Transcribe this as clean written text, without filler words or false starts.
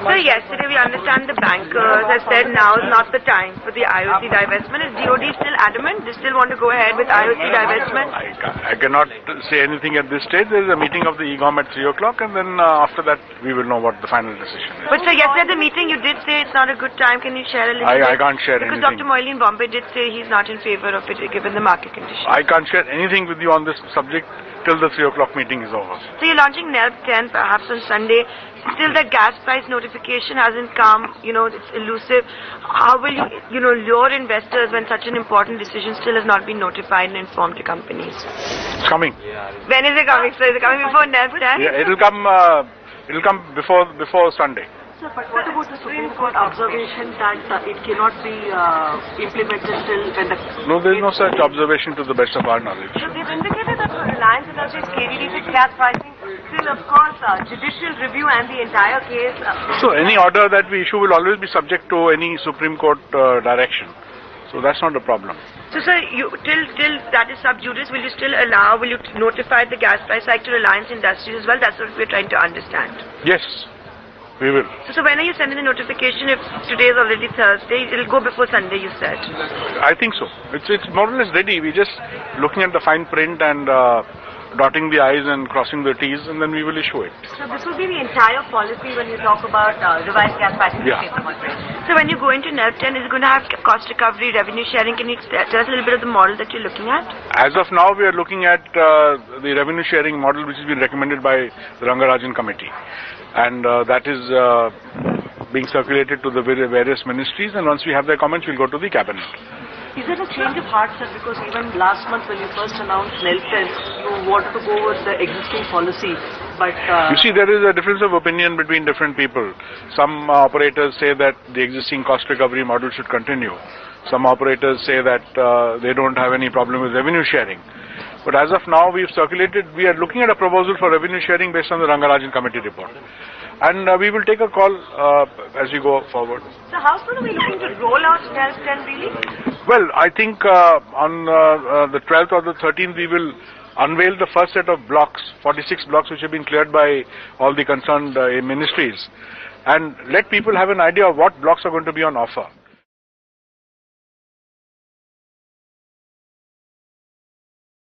So yesterday we understand the bankers have said now is not the time for the IOC divestment. Is DOD still adamant? They still want to go ahead with IOC divestment? I cannot say anything at this stage. There is a meeting of the EGOM at 3 o'clock, and then after that we will know what the final decision is. But so yesterday at the meeting you did say it's not a good time. Can you share a little bit? I can't share anything. Because Dr. Moily in Bombay did say he's not in favor of it given the market conditions. I can't share anything with you on this subject till the 3 o'clock meeting is over. So you're launching NELP 10 perhaps on Sunday. Still the gas price notification hasn't come, it's elusive. How will you, lure investors when such an important decision still has not been notified and informed to companies? It's coming. When is it coming? So is it coming before NELP 10? Yeah, it'll come before Sunday. Sir, but what about the Supreme Court observation that it cannot be implemented till when the... No, there is no such observation to the best of our knowledge. So they've indicated that for Reliance Industries, KDD's gas pricing, still of course judicial review and the entire case... So any order that we issue will always be subject to any Supreme Court direction. So that's not a problem. So sir, till that is sub judice, will you still will you notify the gas price hike to Reliance Industries as well? That's what we're trying to understand. Yes. We will. So when are you sending the notification? If today is already Thursday, it'll go before Sunday, you said. I think so. It's more or less ready. We're just looking at the fine print and dotting the I's and crossing the T's, and then we will issue it. So this will be the entire policy when you talk about revised gas pricing? Yeah. So when you go into NELP 10, is it going to have cost recovery, revenue sharing? Can you tell us a little bit of the model that you're looking at? As of now, we are looking at the revenue sharing model which has been recommended by the Rangarajan Committee. And that is being circulated to the various ministries, and once we have their comments, we'll go to the cabinet. Is there a change of heart, sir? Because even last month when you first announced NELP 10, you wanted to go with the existing policy, but... You see, there is a difference of opinion between different people. Some operators say that the existing cost recovery model should continue. Some operators say that they don't have any problem with revenue sharing. But as of now, we are looking at a proposal for revenue sharing based on the Rangarajan Committee report. And we will take a call as we go forward. So how soon are we looking to roll out NELP 10 really? Well, I think on the 12th or the 13th, we will unveil the first set of blocks, 46 blocks which have been cleared by all the concerned ministries, and let people have an idea of what blocks are going to be on offer.